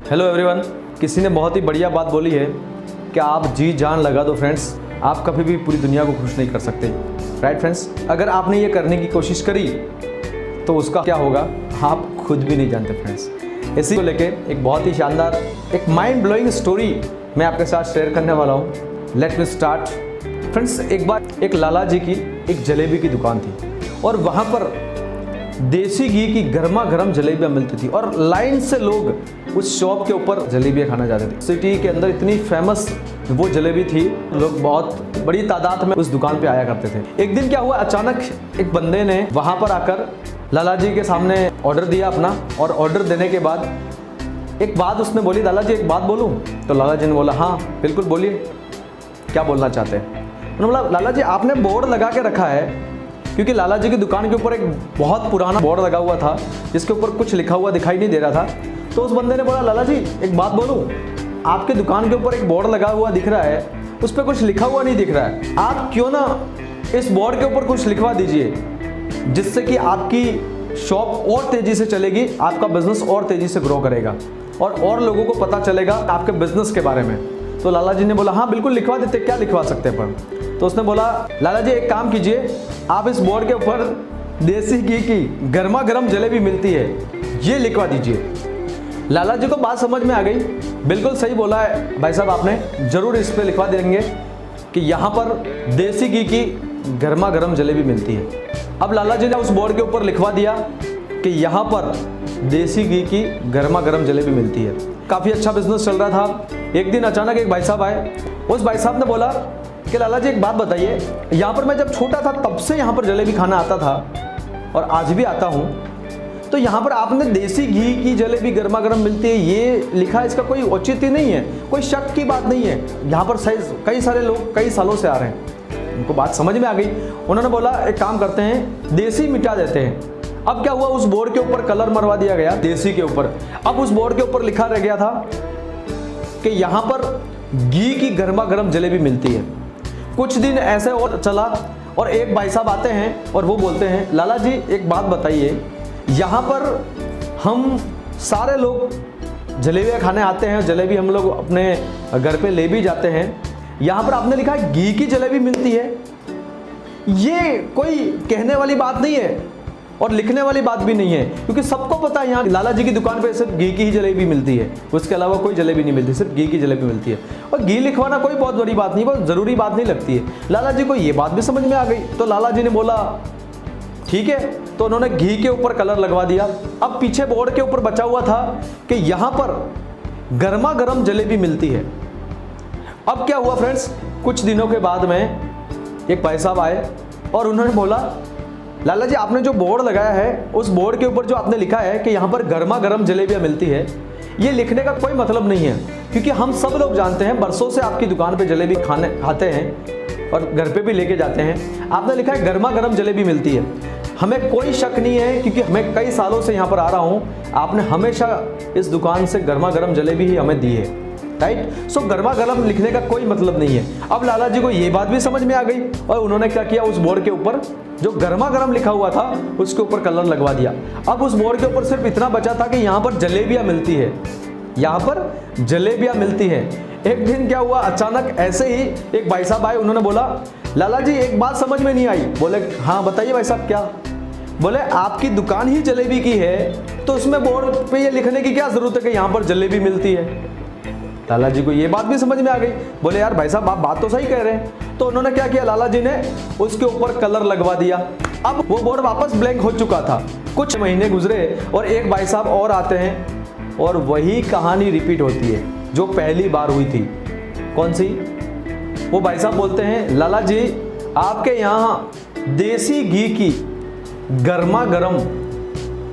Hello everyone. किसी ने बहुत ही बढ़िया बात बोली है कि आप जी जान लगा दो फ्रेंड्स, आप कभी भी पूरी दुनिया को खुश नहीं कर सकते। राइट फ्रेंड्स, अगर आपने ये करने की कोशिश करी तो उसका क्या होगा आप खुद भी नहीं जानते फ्रेंड्स। इसी को लेके एक बहुत ही शानदार, एक माइंड ब्लोइंग स्टोरी मैं आपके साथ शेयर करने वाला हूँ। Let me start. फ्रेंड्स, एक बार एक लाला जी की एक जलेबी की दुकान थी और वहाँ पर देसी घी की गर्मा गर्म जलेबियाँ मिलती थी और लाइन से लोग उस शॉप के ऊपर जलेबियाँ खाना जाते थे। सिटी के अंदर इतनी फेमस वो जलेबी थी, लोग बहुत बड़ी तादाद में उस दुकान पे आया करते थे। एक दिन क्या हुआ, अचानक एक बंदे ने वहाँ पर आकर लाला जी के सामने ऑर्डर दिया अपना, और ऑर्डर देने के बाद एक बात उसने बोली, लाला जी एक बात बोलूँ? तो लाला जी ने बोला हाँ बिल्कुल बोलिए, क्या बोलना चाहते हैं? उन्होंने बोला लाला जी आपने बोर्ड लगा के रखा है, क्योंकि लाला जी की दुकान के ऊपर एक बहुत पुराना बोर्ड लगा हुआ था जिसके ऊपर कुछ लिखा हुआ दिखाई नहीं दे रहा था। तो उस बंदे ने बोला लाला जी एक बात बोलूं, आपके दुकान के ऊपर एक बोर्ड लगा हुआ दिख रहा है, उस पर कुछ लिखा हुआ नहीं दिख रहा है, आप क्यों ना इस बोर्ड के ऊपर कुछ लिखवा दीजिए जिससे कि आपकी शॉप और तेज़ी से चलेगी, आपका बिजनेस और तेज़ी से ग्रो करेगा और लोगों को पता चलेगा आपके बिजनेस के बारे में। तो लाला जी ने बोला हाँ बिल्कुल लिखवा देते, क्या लिखवा सकते हैं पर? तो उसने बोला लाला जी एक काम कीजिए, आप इस बोर्ड के ऊपर देसी घी की गर्मा गर्म जलेबी मिलती है ये लिखवा दीजिए। लाला जी को बात समझ में आ गई, बिल्कुल सही बोला है भाई साहब आपने, ज़रूर इस पे लिखवा देंगे कि यहाँ पर देसी घी की गर्मा गर्म जलेबी मिलती है। अब लाला जी ने उस बोर्ड के ऊपर लिखवा दिया कि यहाँ पर देसी घी की गर्मा गर्म जलेबी मिलती है। काफ़ी अच्छा बिजनेस चल रहा था। एक दिन अचानक एक भाई साहब आए, उस भाई साहब ने बोला कि लाला जी एक बात बताइए, यहाँ पर मैं जब छोटा था तब से यहाँ पर जलेबी खाना आता था और आज भी आता हूँ, तो यहाँ पर आपने देसी घी की जलेबी गर्मा गर्म मिलती है ये लिखा है, इसका कोई औचित्य नहीं है, कोई शक की बात नहीं है। यहाँ पर कई सारे लोग कई सालों से आ रहे हैं। उनको बात समझ में आ गई। उन्होंने बोला एक काम करते हैं, देसी मिटा देते हैं। अब क्या हुआ, उस बोर्ड के ऊपर कलर मरवा दिया गया देसी के ऊपर। अब उस बोर्ड के ऊपर लिखा रह गया था कि यहाँ पर घी की गर्मा गर्म जलेबी मिलती है। कुछ दिन ऐसे और चला और एक भाई साहब आते हैं और वो बोलते हैं लाला जी एक बात बताइए, यहाँ पर हम सारे लोग जलेबियाँ खाने आते हैं, जलेबी हम लोग अपने घर पे ले भी जाते हैं, यहाँ पर आपने लिखा है घी की जलेबी मिलती है। ये कोई कहने वाली बात नहीं है और लिखने वाली बात भी नहीं है, क्योंकि सबको पता है यहाँ लाला जी की दुकान पे सिर्फ घी की ही जलेबी मिलती है, उसके अलावा कोई जलेबी नहीं मिलती, सिर्फ घी की जलेबी मिलती है। और घी लिखवाना कोई बहुत बड़ी बात नहीं, बहुत ज़रूरी बात नहीं लगती है। लाला जी को ये बात भी समझ में आ गई, तो लाला जी ने बोला ठीक है, तो उन्होंने घी के ऊपर कलर लगवा दिया। अब पीछे बोर्ड के ऊपर बचा हुआ था कि यहाँ पर गर्मा गर्म जलेबी मिलती है। अब क्या हुआ फ्रेंड्स, कुछ दिनों के बाद में एक भाई साहब आए और उन्होंने बोला लाला जी आपने जो बोर्ड लगाया है उस बोर्ड के ऊपर जो आपने लिखा है कि यहाँ पर गर्मा गर्म जलेबियाँ मिलती है, ये लिखने का कोई मतलब नहीं है, क्योंकि हम सब लोग जानते हैं बरसों से आपकी दुकान पे जलेबी खाते हैं और घर पे भी लेके जाते हैं। आपने लिखा है गर्मा गर्म जलेबी मिलती है, हमें कोई शक नहीं है क्योंकि मैं कई सालों से यहाँ पर आ रहा हूँ, आपने हमेशा इस दुकान से गर्मा गर्म जलेबी ही हमें दी है। राइट, सो गर्मा गर्म लिखने का कोई मतलब नहीं है। अब लाला जी को ये बात भी समझ में आ गई और उन्होंने क्या किया, उस बोर्ड के ऊपर जो गर्मा गर्म लिखा हुआ था उसके ऊपर कलर लगवा दिया। अब उस बोर्ड के ऊपर सिर्फ इतना बचा था कि यहाँ पर जलेबियाँ मिलती है, यहाँ पर जलेबियाँ मिलती है। एक दिन क्या हुआ, अचानक ऐसे ही एक भाई साहब आए, उन्होंने बोला लाला जी एक बात समझ में नहीं आई। बोले हाँ बताइए भाई साहब क्या? बोले आपकी दुकान ही जलेबी की है तो उसमें बोर्ड पे ये लिखने की क्या जरूरत है कि यहाँ पर जलेबी मिलती है? लाला जी को ये बात भी समझ में आ गई। बोले यार भाई साहब आप बात तो सही कह रहे हैं। तो उन्होंने क्या किया, लाला जी ने उसके ऊपर कलर लगवा दिया। अब वो बोर्ड वापस ब्लैंक हो चुका था। कुछ महीने गुजरे और एक भाई साहब और आते हैं और वही कहानी रिपीट होती है जो पहली बार हुई थी। कौन सी? वो भाई साहब बोलते हैं लाला जी आपके यहाँ देसी घी की गर्मा गर्म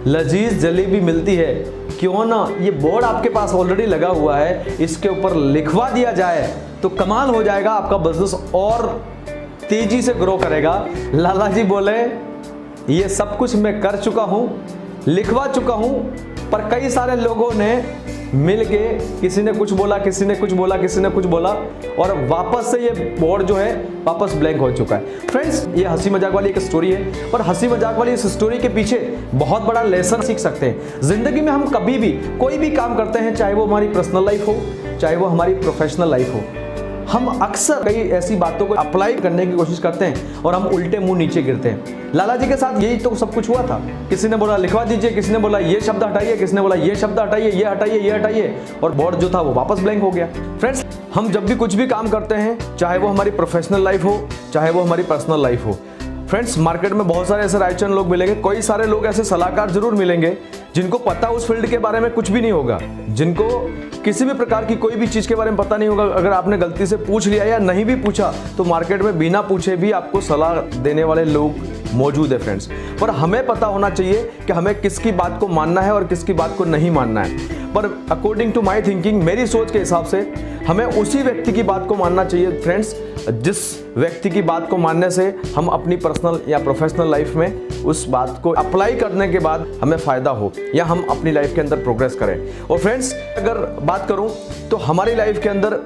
लजीज जलेबी मिलती है, क्यों ना ये बोर्ड आपके पास ऑलरेडी लगा हुआ है, इसके ऊपर लिखवा दिया जाए तो कमाल हो जाएगा, आपका बिजनेस और तेजी से ग्रो करेगा। लाला जी बोले ये सब कुछ मैं कर चुका हूँ, लिखवा चुका हूँ, पर कई सारे लोगों ने मिल के किसी ने कुछ बोला, किसी ने कुछ बोला, किसी ने कुछ बोला, और वापस से ये बोर्ड जो है वापस ब्लैंक हो चुका है। फ्रेंड्स, ये हंसी मजाक वाली एक स्टोरी है, और हंसी मजाक वाली इस स्टोरी के पीछे बहुत बड़ा लेसन सीख सकते हैं। जिंदगी में हम कभी भी कोई भी काम करते हैं, चाहे वो हमारी पर्सनल लाइफ हो, चाहे वो हमारी प्रोफेशनल लाइफ हो, हम अक्सर कई ऐसी बातों को अप्लाई करने की कोशिश करते हैं और हम उल्टे मुंह नीचे गिरते हैं। लाला जी के साथ यही तो सब कुछ हुआ था। किसी ने बोला लिखवा दीजिए, किसी ने बोला ये शब्द हटाइए, किसी ने बोला ये शब्द हटाइए, ये हटाइए, ये हटाइए, और बोर्ड जो था वो वापस ब्लैंक हो गया। फ्रेंड्स, हम जब भी कुछ भी काम करते हैं, चाहे वो हमारी प्रोफेशनल लाइफ हो, चाहे वो हमारी पर्सनल लाइफ हो, फ्रेंड्स, मार्केट में बहुत सारे ऐसे राइचन लोग मिलेंगे, कई सारे लोग ऐसे सलाहकार जरूर मिलेंगे जिनको पता उस फील्ड के बारे में कुछ भी नहीं होगा, जिनको किसी भी प्रकार की कोई भी चीज़ के बारे में पता नहीं होगा। अगर आपने गलती से पूछ लिया या नहीं भी पूछा तो मार्केट में बिना पूछे भी आपको सलाह देने वाले लोग मौजूद है फ्रेंड्स। पर हमें पता होना चाहिए कि हमें किसकी बात को मानना है और किसकी बात को नहीं मानना है। पर अकॉर्डिंग टू माई थिंकिंग, मेरी सोच के हिसाब से हमें उसी व्यक्ति की बात को मानना चाहिए फ्रेंड्स, जिस व्यक्ति की बात को मानने से हम अपनी पर्सनल या प्रोफेशनल लाइफ में उस बात को अप्लाई करने के बाद हमें फ़ायदा हो या हम अपनी लाइफ के अंदर प्रोग्रेस करें। और फ्रेंड्स, अगर बात करूं तो हमारी लाइफ के अंदर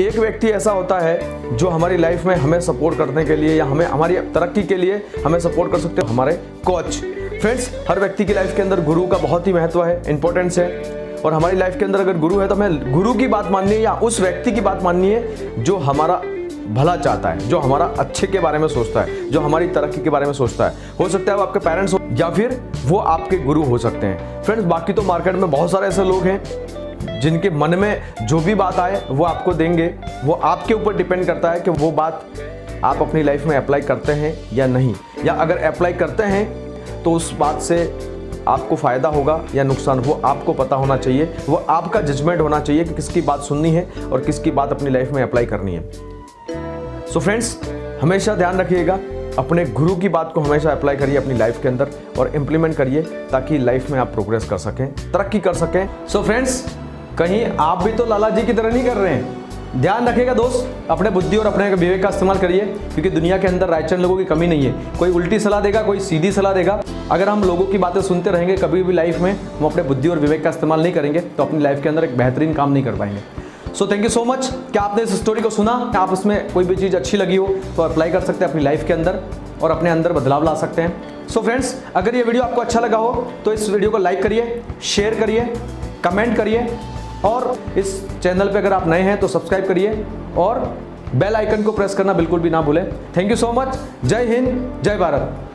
एक व्यक्ति ऐसा होता है जो हमारी लाइफ में हमें सपोर्ट करने के लिए या हमें हमारी तरक्की के लिए हमें सपोर्ट कर सकते हैं, हमारे कोच। फ्रेंड्स, हर व्यक्ति की लाइफ के अंदर गुरु का बहुत ही महत्व है, इंपॉर्टेंस है। और हमारी लाइफ के अंदर अगर गुरु है तो हमें गुरु की बात माननी है या उस व्यक्ति की बात माननी है जो हमारा भला चाहता है, जो हमारा अच्छे के बारे में सोचता है, जो हमारी तरक्की के बारे में सोचता है। हो सकता है वो आपके पेरेंट्स हो या फिर वो आपके गुरु हो सकते हैं। फ्रेंड्स, बाकी तो मार्केट में बहुत सारे ऐसे लोग हैं जिनके मन में जो भी बात आए वो आपको देंगे। वो आपके ऊपर डिपेंड करता है कि वो बात आप अपनी लाइफ में अप्लाई करते हैं या नहीं, या अगर अप्लाई करते हैं तो उस बात से आपको फ़ायदा होगा या नुकसान, वो आपको पता होना चाहिए। वो आपका जजमेंट होना चाहिए कि किसकी बात सुननी है और किसकी बात अपनी लाइफ में अप्लाई करनी है। सो फ्रेंड्स, हमेशा ध्यान रखिएगा, अपने गुरु की बात को हमेशा अप्लाई करिए अपनी लाइफ के अंदर और इम्प्लीमेंट करिए, ताकि लाइफ में आप प्रोग्रेस कर सकें, तरक्की कर सकें। सो फ्रेंड्स, कहीं आप भी तो लाला जी की तरह नहीं कर रहे हैं। ध्यान रखिएगा दोस्त, अपने बुद्धि और अपने विवेक का इस्तेमाल करिए, क्योंकि दुनिया के अंदर राइचन लोगों की कमी नहीं है। कोई उल्टी सलाह देगा, कोई सीधी सलाह देगा। अगर हम लोगों की बातें सुनते रहेंगे, कभी भी लाइफ में हम अपने बुद्धि और विवेक का इस्तेमाल नहीं करेंगे तो अपनी लाइफ के अंदर एक बेहतरीन काम नहीं कर पाएंगे। So thank you so much कि आपने इस स्टोरी को सुना। आप इसमें कोई भी चीज़ अच्छी लगी हो तो अप्लाई कर सकते हैं अपनी लाइफ के अंदर और अपने अंदर बदलाव ला सकते हैं। सो फ्रेंड्स, अगर ये वीडियो आपको अच्छा लगा हो तो इस वीडियो को लाइक करिए, शेयर करिए, कमेंट करिए, और इस चैनल पे अगर आप नए हैं तो सब्सक्राइब करिए और बेल आइकन को प्रेस करना बिल्कुल भी ना भूलें। Thank you so much. जय हिंद, जय भारत।